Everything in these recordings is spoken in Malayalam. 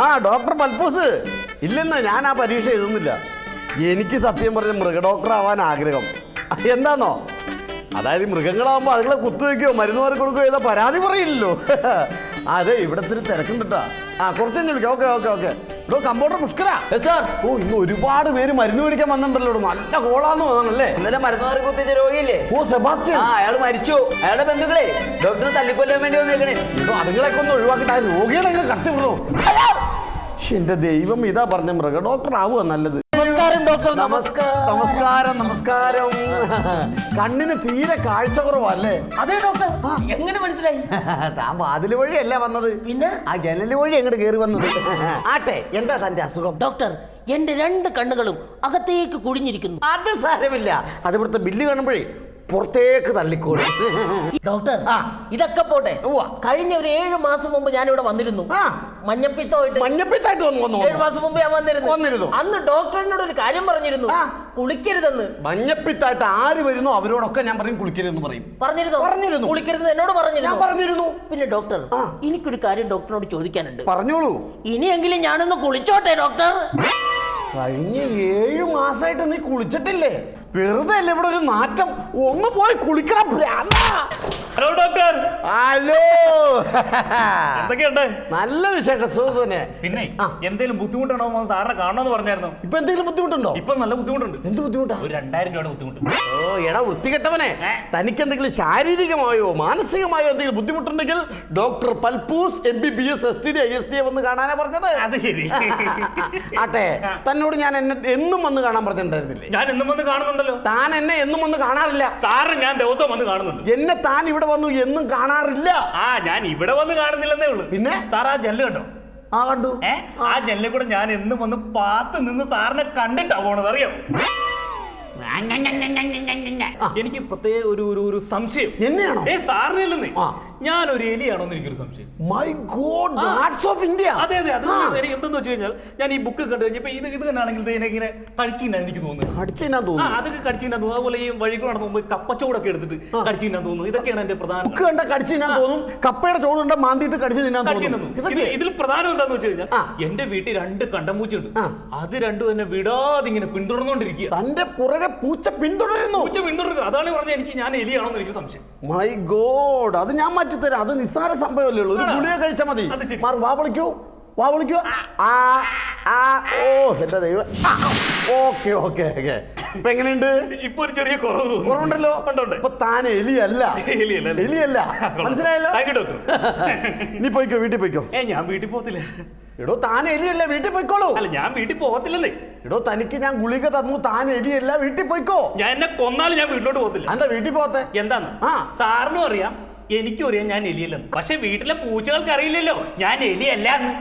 ആ ഡോക്ടർ പൽപ്പൂസ് ഇല്ലെന്നാ, ഞാൻ ആ പരീക്ഷ എഴുതുന്നില്ല. എനിക്ക് സത്യം പറഞ്ഞ മൃഗഡോക്ടർ ആവാൻ ആഗ്രഹം. എന്താന്നോ, അതായത് മൃഗങ്ങളാകുമ്പോൾ അതുങ്ങളെ കുത്തുവയ്ക്കുകയോ മരുന്ന് മാറി കൊടുക്കുകയോ ചെയ്താൽ പരാതി പറയില്ലല്ലോ. അതെ, ഇവിടെ ഇത്തിരി തിരക്കുണ്ടിട്ടാ. ആ കുറച്ച് കഴിഞ്ഞ് വിളിക്കാം. Okay okay okay. ഇവിടെ കമ്പൗണ്ടർ പുഷ്കരാ സാർ. ഓ, ഇന്ന് ഒരുപാട് പേര് മരുന്ന് മേടിക്കാൻ വന്നിട്ടുണ്ടല്ലോ. നല്ല കോളാന്ന് തോന്നണല്ലേ. ഇന്നലെ മരുന്ന് മാറി കുത്തിച്ച രോഗിയില്ലേ? ഓ സെബാസ്റ്റ്യൻ. അയാൾ മരിച്ചു. അയാളുടെ ബന്ധുക്കളെ ഡോക്ടറെ തല്ലിക്കൊല്ലാൻ വേണ്ടി വന്നേക്കണേ. അതുങ്ങളൊക്കെ ഒന്ന് ഒഴിവാക്കിട്ട് ആ രോഗികളെ കട്ടിവിടണോ? എന്റെ ദൈവം, ഇതാ പറഞ്ഞ മൃഗ ഡോക്ടർ ആവുക നല്ലത്. നമസ്കാരം ഡോക്ടർ. നമസ്കാരം നമസ്കാരം. കണ്ണിന് തീരെ കാഴ്ച കുറവല്ലേ? അതെ ഡോക്ടർ. എങ്ങനെ മനസ്സിലായി? താൻ വാതില് വഴിയല്ല വന്നത്, പിന്നെ ആ ജനല് വഴി അങ്ങോട്ട് കയറി വന്നത്. ആട്ടെ, എന്താ തന്റെ അസുഖം? ഡോക്ടർ, എന്റെ 2 കണ്ണുകളും അകത്തേക്ക് കുഴിഞ്ഞിരിക്കുന്നു. അത് സാരമില്ല, അത് ഇവിടുത്തെ ബില്ല് കാണുമ്പോഴേ പുറത്തേക്ക് തള്ളിക്കോളും. ഡോക്ടർ, ഇതൊക്കെ പോട്ടെ. കഴിഞ്ഞ ഒരു 7 മാസം മുമ്പ് ഞാൻ ഇവിടെ വന്നിരുന്നു. മഞ്ഞപ്പിത്തായിട്ട് വന്നു. 7 മാസം മുമ്പ് ഞാൻ വന്നിരുന്നു. അന്ന് ഡോക്ടറിനോട് ഒരു കാര്യം പറഞ്ഞിരുന്നു, കുളിക്കരുതെന്ന്. മഞ്ഞപ്പിത്തായിട്ട് ആര് വരുന്നു അവരോടൊക്കെ ഞാൻ പറയും കുളിക്കരുതെന്ന് പറയും. പറഞ്ഞിരുന്നു. കുളിക്കരുത് എന്നോട് പറഞ്ഞിരുന്നു. പിന്നെ ഡോക്ടർ, എനിക്കൊരു കാര്യം ഡോക്ടറിനോട് ചോദിക്കാനുണ്ട്. പറഞ്ഞോളൂ. ഇനിയെങ്കിലും ഞാനൊന്ന് കുളിച്ചോട്ടെ ഡോക്ടർ? കഴിഞ്ഞ 7 മാസമായിട്ട് നീ കുളിച്ചിട്ടില്ലേ? വെറുതെ അല്ലേ ഇവിടെ ഒരു നാറ്റം. ഒന്ന് പോയി കുളിക്കണം. Hello doctor. ഹലോ, എന്തൊക്കെയുണ്ട്? നല്ല വിശേഷം, സുഖം. പിന്നെ എന്തെങ്കിലും ബുദ്ധിമുട്ടാണോ സാറിനെ കാണണമെന്ന് പറഞ്ഞായിരുന്നു. ഇപ്പൊ എന്തെങ്കിലും ബുദ്ധിമുട്ടുണ്ടോ? ഇപ്പൊ നല്ല ബുദ്ധിമുട്ടുണ്ട്. എന്ത് ബുദ്ധിമുട്ടാ? ഒരു 2000 രൂപയുടെ ബുദ്ധിമുട്ട്. ഓ എടാ വൃത്തികെട്ടവനെ, തനിക്ക് എന്തെങ്കിലും ശാരീരികമായോ മാനസികമായോ എന്തെങ്കിലും ബുദ്ധിമുട്ടുണ്ടെങ്കിൽ doctor Palpoos MBBS STD ISD വന്ന് കാണാനാ പറഞ്ഞത്. അത് ശരി. ആട്ടെ, തന്നോട് ഞാൻ എന്നും വന്ന് കാണാൻ പറഞ്ഞിട്ടുണ്ടായിരുന്നില്ലേ? ഞാൻ എന്നും വന്ന് കാണുന്നുണ്ടല്ലോ. താൻ എന്നെ എന്നും വന്ന് കാണാറില്ല. സാറ് ഞാൻ ദിവസം വന്ന് കാണുന്നുണ്ട്. എന്നെ താൻ ഇവിടെ വന്നു എന്നും കാണാറില്ല. ഞാൻ ഇവിടെ വന്ന് കാണുന്നില്ലെന്നേ ഉള്ളൂ. പിന്നെ സാർ ആ ജനല് കണ്ടോ? കണ്ടു. ആ ജനലിൽ കൂടെ ഞാൻ എന്നും വന്ന് പാത്ത് നിന്ന് സാറിനെ കണ്ടിട്ടാ പോണത്, അറിയാം. എനിക്ക് പ്രത്യേക ഒരു സംശയം. എന്നെയാണോ? സാറിനല്ലെന്നേ, ഞാനൊരു എലിയാണോന്ന് എനിക്കൊരു സംശയം. My God, God's of India. അതെ അതെ, അത് എനിക്ക് എന്തെന്ന് വെച്ച് കഴിഞ്ഞാൽ ഞാൻ ഈ ബുക്ക് കണ്ടു കഴിഞ്ഞപ്പോ ഇത് തന്നെയാണെങ്കിൽ ഇങ്ങനെ കടിച്ചിന്നാണ് എനിക്ക് തോന്നുന്നത്. അതൊക്കെ കടിച്ചിന്നാ തോന്നുന്നു. അതുപോലെ ഈ വഴി കൂടെ നടന്നു കപ്പച്ചോടൊക്കെ എടുത്തിട്ട് കടിച്ചിന്നാൻ തോന്നുന്നു. ഇതൊക്കെയാണ് എന്റെ പ്രധാന. ബുക്ക് കണ്ട കടിച്ചിന്നാൻ തോന്നും, കപ്പയുടെ ചോട് കണ്ട മാന്തിയിട്ട് കടിച്ചു തിന്നാൻ തോന്നും. ഇതിൽ പ്രധാനം എന്താന്ന് വെച്ച് കഴിഞ്ഞാൽ എന്റെ വീട്ടിൽ 2 കണ്ടമ്പൂച്ചുണ്ട്. അത് രണ്ടും എന്നെ വിടാതെ ഇങ്ങനെ പിന്തുടർന്നോണ്ടിരിക്കുക. തന്റെ പുറകെ പൂച്ച പിന്തുടരുന്നു. അതാണ് പറഞ്ഞ എനിക്ക് ഞാൻ എലിയാണോന്ന് എനിക്ക് സംശയം. മൈ ഗോഡ്, അത് ഞാൻ മാറ്റിത്തരാം. അത് നിസ്സാര സംഭവമല്ലേ ഉള്ളൂ. ഒരു ഗുളിക കഴിച്ചാൽ മതി. വാ വിളിക്കൂ. എന്റെ ദൈവം. Okay okay okay. ഇപ്പൊ എങ്ങനെയുണ്ട്? ഇപ്പൊ ഒരു ചെറിയ കുറവുണ്ടല്ലോ. ഇപ്പൊ താൻ എലിയല്ല. മനസ്സിലായല്ലോ? നീ പോയിക്കോ, വീട്ടിൽ പോയിക്കോ. ഞാൻ വീട്ടിൽ പോകത്തില്ല. എടോ, താൻ എലിയല്ല, വീട്ടിൽ പോയിക്കോളൂ. അല്ല, ഞാൻ വീട്ടിൽ പോകത്തില്ലെന്നേ. എടോ, തനിക്ക് ഞാൻ ഗുളിക തന്നു, താൻ എലിയല്ല, വീട്ടിൽ പോയിക്കോ. ഞാൻ എന്നെ കൊന്നാലും ഞാൻ വീട്ടിലോട്ട് പോകത്തില്ല. എന്താ വീട്ടിൽ പോകത്തെ? എന്താന്ന് സാറിനും അറിയാം, എനിക്കും അറിയാം ഞാൻ എലിയല്ലെന്ന്. പക്ഷെ വീട്ടിലെ പൂച്ചകൾക്ക് അറിയില്ലല്ലോ ഞാൻ എലിയല്ല എന്ന്.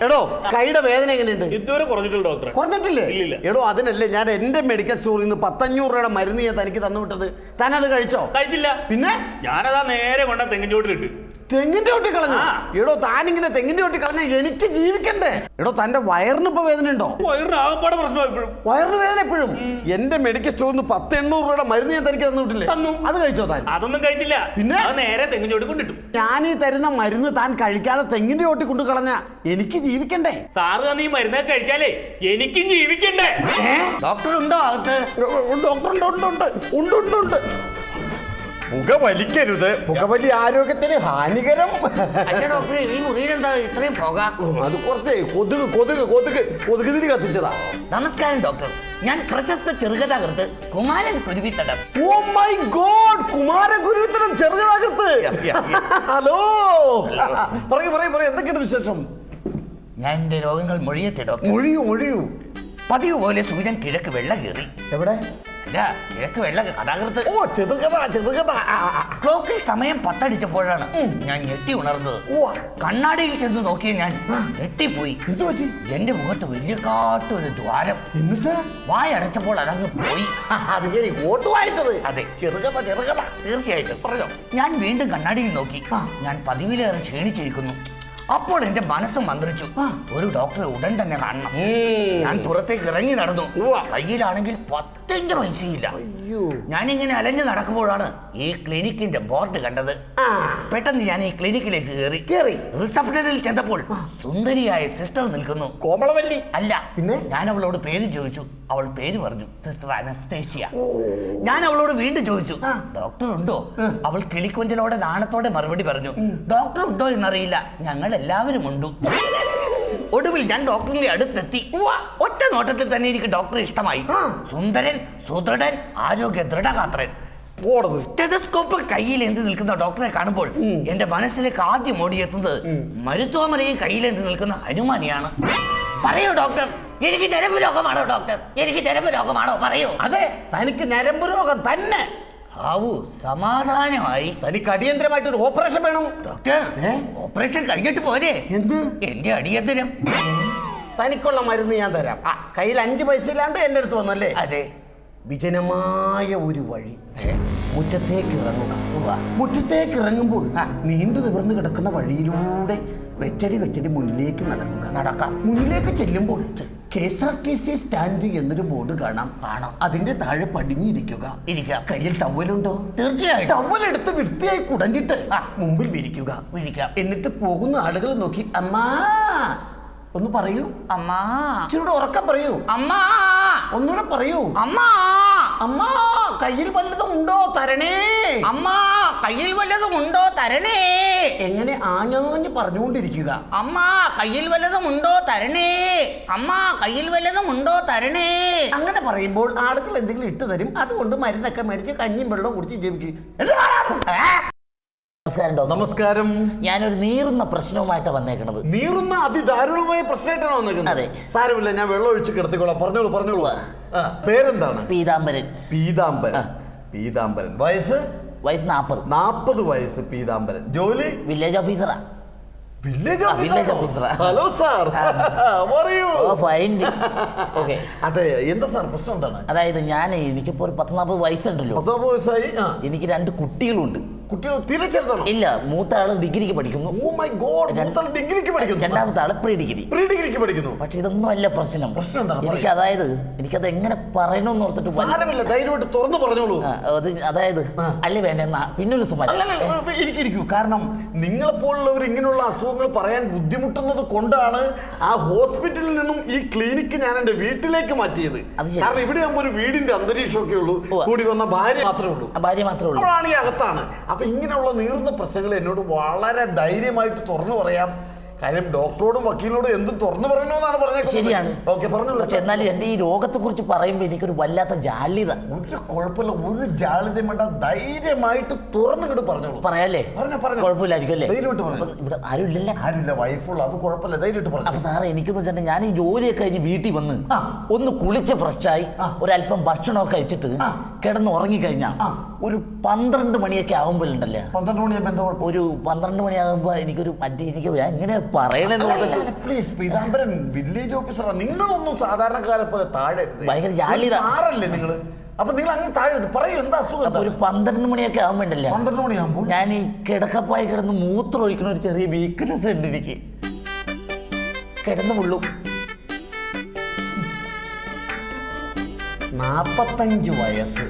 എടോ, കൈയുടെ വേദന എങ്ങനെയുണ്ട്? ഇതുവരെ കുറഞ്ഞിട്ടില്ല ഡോക്ടർ. കുറഞ്ഞിട്ടില്ലേ? എടോ, അതിനല്ലേ ഞാൻ എന്റെ മെഡിക്കൽ സ്റ്റോറിൽ നിന്ന് 500 രൂപയുടെ മരുന്ന് ഞാൻ തനിക്ക് തന്നു വിട്ടത്. താൻ അത് കഴിച്ചോ? കഴിച്ചില്ല. പിന്നെ ഞാനതാ നേരെ കൊണ്ട തെങ്ങിൻ ചോട്ടിലിട്ട്. തെങ്ങിന്റെ ചോട്ടി കളഞ്ഞു? എടോ, താനിങ്ങനെ തെങ്ങിന്റെ ചോട്ടി കളഞ്ഞ എനിക്ക് ജീവിക്കണ്ടേ? എടോ, തന്റെ വയറിന് ഇപ്പൊ വേദന ഉണ്ടോ? വയറിന് ആകപ്പാടെ പ്രശ്നം എപ്പോഴും. വയറിന് വേദന എപ്പോഴും? എന്റെ മെഡിക്കൽ സ്റ്റോറിൽ നിന്ന് 800 രൂപയുടെ മരുന്ന് ഞാൻ തനിക്ക് തന്നു വിട്ടില്ലേ? തന്നു. അത് കഴിച്ചോ താൻ? അതൊന്നും കഴിച്ചില്ല. പിന്നെ നേരെ തെങ്ങിൻ ചോട്ടി കൊണ്ടിട്ടു. ഞാൻ ഈ തരുന്ന മരുന്ന് താൻ കഴിക്കാതെ തെങ്ങിന്റെ ചോട്ടി കൊണ്ട് കളഞ്ഞ എനിക്ക് ജീവിക്കണ്ടേ? സാറ് തന്നെ ഈ മരുന്നൊക്കെ കഴിച്ചാലേ എനിക്കും ജീവിക്കണ്ടേ? ഡോക്ടർ ഉണ്ടോ അകത്ത്? ഉണ്ട്. പുകവലിക്കരുത്, പുകവലി ആരോഗ്യത്തിന് ഹാനികരം. ഡോക്ടർ, ഈ മുറിയിൽ എന്താ ഇത്രയും പുക? അത് കുറച്ച് കൊതുക് തിരി കത്തിച്ചതാ. നമസ്കാരം ഡോക്ടർ, ഞാൻ പ്രശസ്ത ചെറുകഥാകൃത്ത് Kumaran Kuruvithadam. Oh my god, Kumaran Kuruvithadam ചെറുകഥാകൃത്ത്. ഹലോ, പറയൂ, എന്തൊക്കെയാണ് വിശേഷം? ഞാൻ എന്റെ രോഗങ്ങൾ മൊഴിയട്ടെ ഡോക്ടർ. മൊഴിയൂ. പതിവ് പോലെ സൂര്യൻ കിഴക്ക് വെള്ള കയറി. എവിടെ? കിഴക്ക് വെള്ള കഥാകൃത്ത്. ഓ, ചെറുകഥ. ക്ലോക്കിൽ സമയം 10 അടിച്ചപ്പോഴാണ് ഞാൻ ഞെട്ടി ഉണർന്നത്. കണ്ണാടിയിൽ ചെന്ന് നോക്കിയ ഞാൻ ഞെട്ടിപ്പോയി. എന്ത് പറ്റി? എന്റെ മുഖത്ത് വലിയ കാട്ടൊരു ദ്വാരം. എന്നിട്ട് വായടച്ചപ്പോൾ അതങ്ങ് പോയി. അത് ശരി, ഓട്ടുമായിട്ടത്. അതെ, ചെറുകഥ. തീർച്ചയായിട്ടും. ഞാൻ വീണ്ടും കണ്ണാടിയിൽ നോക്കി. ഞാൻ പതിവിലേറെ ക്ഷീണിച്ചിരിക്കുന്നു. അപ്പോൾ എന്റെ മനസ്സ് മന്ത്രിച്ചു, ഒരു ഡോക്ടറെ ഉടൻ തന്നെ കാണണം. ഞാൻ പുറത്തേക്ക് ഇറങ്ങി നടന്നു. കയ്യിലാണെങ്കിൽ 10 പൈസയില്ല. ഞാനിങ്ങനെ അലഞ്ഞു നടക്കുമ്പോഴാണ് ഈ ക്ലിനിക്കിന്റെ ബോർഡ് കണ്ടത്. പെട്ടെന്ന് ഞാൻ ഈ ക്ലിനിക്കിലേക്ക് കയറി റിസപ്ഷനിൽ ചെന്നപ്പോൾ സുന്ദരിയായ സിസ്റ്റർ നിൽക്കുന്നു. കോമളവല്ലി അല്ല, പിന്നെ ഞാൻ അവളോട് പേര് ചോദിച്ചു. അവൾ പേര് പറഞ്ഞു, സിസ്റ്റർ അനസ്തേഷ്യ. ഞാൻ അവളോട് വീണ്ടും ചോദിച്ചു, ഡോക്ടർ ഉണ്ടോ? അവൾ കിളിക്കൊഞ്ചലോടെ നാണത്തോടെ മറുപടി പറഞ്ഞു, ഡോക്ടർ ഉണ്ടോ എന്നറിയില്ല, ഞങ്ങൾ എല്ലാവരും ഉണ്ട്. ഒടുവിൽ ഞാൻ ഡോക്ടറിന്റെ അടുത്തെത്തി. ഒറ്റ നോട്ടത്തിൽ തന്നെ എനിക്ക് ഡോക്ടറെ ഇഷ്ടമായി. സുന്ദരൻ, സുദൃഢൻ, ആരോഗ്യ ദൃഢഗാത്രൻ. സ്റ്റെതസ്കോപ്പ് കയ്യിൽ എന്ത് നിൽക്കുന്ന ഡോക്ടറെ കാണുമ്പോൾ എന്റെ മനസ്സിലേക്ക് ആദ്യം ഓടിയെത്തുന്നത് മരുത്വമലയെ കയ്യിലേന്ത് നിൽക്കുന്ന ഹനുമാനെയാണ്. പറയൂ ഡോക്ടർ, എനിക്ക് ഞരമ്പ് രോഗമാണോ ഡോക്ടർ? എനിക്ക് ഞരമ്പ് രോഗമാണോ? പറയൂ. അതെ, തനിക്ക് ഞരമ്പ് രോഗം തന്നെ. ഹാവു, സമാധാനമായി. തനിക്ക് അടിയന്തരമായിട്ടൊരു ഓപ്പറേഷൻ വേണം ഡോക്ടർ. ഓപ്പറേഷൻ കഴിഞ്ഞിട്ട് പോരെ? എന്ത്? എന്റെ അടിയന്തരം. തനിക്കുള്ള മരുന്ന് ഞാൻ തരാം. കയ്യിൽ 5 പൈസ ഇല്ലാണ്ട് എന്റെ അടുത്ത് വന്നല്ലേ? അതെ. വിജനമായ ഒരു വഴി, മുറ്റത്തേക്ക് ഇറങ്ങുക. മുറ്റത്തേക്ക് ഇറങ്ങുമ്പോൾ നീണ്ടു നിവർന്നു കിടക്കുന്ന വഴിയിലൂടെ വെച്ചടി മുന്നിലേക്ക് നടക്കാം. മുന്നിലേക്ക് ചെല്ലുമ്പോൾ KSRTC സ്റ്റാൻഡ് എന്നൊരു ബോർഡ് കാണാം. അതിന്റെ താഴെ പടിഞ്ഞിരിക്കുക. കയ്യിൽ ടവലുണ്ടോ? തീർച്ചയായും. ടവൽ എടുത്ത് വൃത്തിയായി കുടഞ്ഞിട്ട് മുമ്പിൽ വിരിക്കുക. എന്നിട്ട് പോകുന്ന ആളുകൾ നോക്കി അമ്മാ ഒന്ന് പറയൂ. അമ്മാ. ഇച്ചിരൂടെ ഉറക്കം പറയൂ. അമ്മാ. ഒന്നുകൂടെ പറയൂ. അമ്മാ. അമ്മാ, കയ്യിൽ വല്ലതും ഉണ്ടോ? തരണേ. അമ്മാ, കയ്യിൽ വല്ലതും ഉണ്ടോ? തരണേ. എങ്ങനെ ആഞ്ഞാഞ്ഞ് പറഞ്ഞുകൊണ്ടിരിക്കുക. അമ്മാ, കയ്യിൽ വല്ലതും ഉണ്ടോ? തരണേ. അമ്മാ, കയ്യിൽ വല്ലതും ഉണ്ടോ? തരണേ. അങ്ങനെ പറയുമ്പോൾ ആളുകൾ എന്തെങ്കിലും ഇട്ടു തരും. അതുകൊണ്ട് മരുന്നൊക്കെ മേടിച്ച് കഞ്ഞിയും വെള്ളവും കുടിച്ച് ജീവിക്കും. നമസ്കാരം. നമസ്കാരം. ഞാനൊരു നീറുന്ന പ്രശ്നവുമായിട്ടാണ് വന്നേക്കണത്. നീറുന്ന അതിദാരുണമായ പ്രശ്നമായിട്ടാണ് വന്നേക്കുന്നത്? അതെ. സാരമില്ല, ഞാൻ വെള്ളം ഒഴിച്ച് കിടത്തിക്കോളാം. പറഞ്ഞോളൂ. പേരെന്താണ്? പീതാംബരൻ. പീതാംബരൻ. വയസ്സ് 40 വയസ്സ്. പീതാംബരൻ. ജോലി? വില്ലേജ് ഓഫീസറാ. വില്ലേജ് ഓഫീസറാ. ഹലോ സാർ, പറയൂ. ഫൈൻ. ഓക്കെ. അതെ, എന്താ സാർ പ്രശ്നം എന്താണ്? അതായത് എനിക്കിപ്പോ ഒരു 40 വയസ്സുണ്ടല്ലോ. 40 വയസ്സായി. എനിക്ക് 2 കുട്ടികളുണ്ട്. കുട്ടികൾ തീരെ ചെറുതാണോ? ഇല്ല, മൂത്ത ആള് ഡിഗ്രിക്ക് പഠിക്കുന്നു. ഓ മൈ ഗോഡ്, ഡിഗ്രിക്ക് പഠിക്കുന്നു. രണ്ടാമത്തെ ആള് പ്രീ ഡിഗ്രിക്ക് പഠിക്കുന്നു. പക്ഷെ ഇതൊന്നും അല്ല പ്രശ്നം. എനിക്കത് എങ്ങനെ പറയണമെന്ന് ഓർത്തിട്ട് സാരമില്ല, ധൈര്യമായിട്ട് തുറന്നു പറഞ്ഞോളൂ. അതായത് അല്ല വേണ്ട, എന്നാ പിന്നൊരു ഇരിക്കൂ. കാരണം നിങ്ങളെപ്പോലുള്ളവർ ഇങ്ങനെയുള്ള അസുഖങ്ങൾ പറയാൻ ബുദ്ധിമുട്ടുന്നത് കൊണ്ടാണ് ആ ഹോസ്പിറ്റലിൽ നിന്നും ഈ ക്ലിനിക്ക് ഞാൻ എന്റെ വീട്ടിലേക്ക് മാറ്റിയത്. കാരണം ഇവിടെ ആകുമ്പോൾ ഒരു വീടിന്റെ അന്തരീക്ഷമൊക്കെ ഉള്ളൂ. കൂടി വന്ന ഭാര്യ മാത്രമേ ഉള്ളൂ. അവളാണ് ഈ അകത്താണ്. അപ്പൊ ഇങ്ങനെയുള്ള നീറുന്ന പ്രശ്നങ്ങൾ എന്നോട് വളരെ ധൈര്യമായിട്ട് തുറന്നു പറയാം. കാര്യം ഡോക്ടറോടും വക്കീലിനോടും എന്തും തുറന്നു പറയണമെന്നാണ് പറഞ്ഞത്. ശരിയാണ്. ഓക്കെ, പറഞ്ഞോളൂ. പക്ഷെ എന്നാലും എന്റെ ഈ രോഗത്തെ കുറിച്ച് പറയുമ്പോൾ എനിക്കൊരു വല്ലാത്ത ജാള്യത. ഒരു കുഴപ്പമില്ല, ഒരു ജാള്യതയും വേണ്ട, ധൈര്യമായിട്ട് തുറന്നു പറഞ്ഞോളൂ. പറയാല്ലേ? കുഴപ്പമില്ലായിരിക്കും അല്ലേ? ധൈര്യമായിട്ട് പറഞ്ഞു. ഇവിടെ ആരുമില്ല, വൈഫുള്ള, അത് കുഴപ്പമില്ല, ധൈര്യമായിട്ട് പറഞ്ഞു. അപ്പൊ സാറേ, എനിക്കെന്ന് വെച്ചിട്ടുണ്ടെങ്കിൽ ഞാൻ ഈ ജോലിയൊക്കെ കഴിഞ്ഞ് വീട്ടിൽ വന്ന് ഒന്ന് കുളിച്ച് ഫ്രഷായി ഒരല്പം ഭക്ഷണമൊക്കെ കഴിച്ചിട്ട് കിടന്ന് ഉറങ്ങിക്കഴിഞ്ഞാൽ ഒരു 12 മണിയൊക്കെ ആകുമ്പോഴുണ്ടല്ലേ, 12 മണിയാകുമ്പോൾ ഒരു 12 മണിയാകുമ്പോ എനിക്കൊരു എനിക്ക് എങ്ങനെ പറയണെന്ന് പ്ലീസ്. പീതാംബരൻ വില്ലേജ് ഓഫീസറാണ്. നിങ്ങളൊന്നും സാധാരണക്കാരെ പോലെ താഴെ ഭയങ്കര ജാള്യത. സാറല്ലേ നിങ്ങള്? അപ്പൊ നിങ്ങൾ അങ്ങനെ താഴെ പറയൂ, എന്താ അസുഖം? ഒരു 12 മണിയൊക്കെ ആകുമ്പോണ്ടല്ലേ, 12 മണിയാകുമ്പോൾ ഞാൻ ഈ കിടക്കപ്പായി കിടന്ന് മൂത്രം ഒഴിക്കണ ഒരു ചെറിയ വീക്ക്നെസ് ഉണ്ട് എനിക്ക്. കിടന്നു മുള്ളും. 45 വയസ്സ്,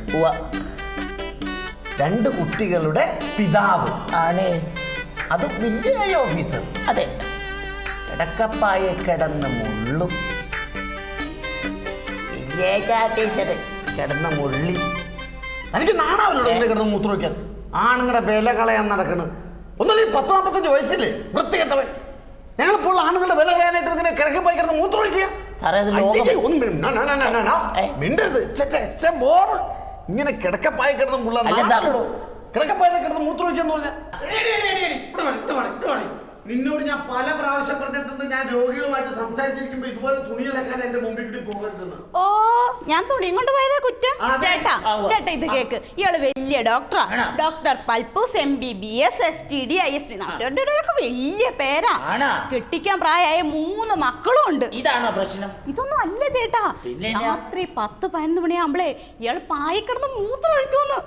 2 കുട്ടികളുടെ പിതാവ് ആണേ. അത് വില്ലേജ് ഓഫീസർ. അതെ. കിടക്കപ്പായ കിടന്ന് മുള്ളും. കിടന്ന മുള്ളി. എനിക്ക് നാണാവല്ലോ കിടന്ന് മൂത്രം വയ്ക്കാൻ. ആണുങ്ങളുടെ വില കളയാൻ നടക്കണ്. ഒന്നല്ലേ 40-45 വയസ്സില്ലേ, വൃത്തികെട്ടവൻ. ഞങ്ങളിപ്പോൾ ആണുങ്ങളുടെ വില കളയാനായിട്ട് ഇങ്ങനെ കിടക്കപ്പായി കിടന്ന് മൂത്രം ഒഴിക്കുക. മിണ്ടരുത്. ഇങ്ങനെ കിടക്കപ്പായി കിടന്ന് മുള്ള കിടക്കപ്പായ കിടന്ന് മൂത്രം ഒഴിക്കാന്ന് പറഞ്ഞാൽ നിന്നോട് ഞാൻ പല പ്രാവശ്യം പറഞ്ഞിട്ടുണ്ട്, ഞാൻ രോഗികളുമായിട്ട് സംസാരിച്ചിരിക്കുമ്പോ ഇതുപോലെ തുണിയിലക്കാൻ എന്റെ മുമ്പിൽ കൂടി പോകരുതെന്ന്. ഓ, ഞാൻ തുണിയും കൊണ്ട് പോയതാ കുറ്റം. ചേട്ടാ ഇത് കേക്ക്. ഇയാള് വലിയ ഡോക്ടറാ. Doctor Palpoos MBBS STD ISD ഒക്കെ വലിയ പേരാ. കെട്ടിക്കാൻ പ്രായമായ 3 മക്കളും ഉണ്ട്. ഇതാണോ പ്രശ്നം? ഇതൊന്നും അല്ല ചേട്ടാ. രാത്രി 10-11 മണിയാകുമ്പളേ ഇയാള് പായി കിടന്ന് മൂത്രം ഒഴിക്കുന്നു.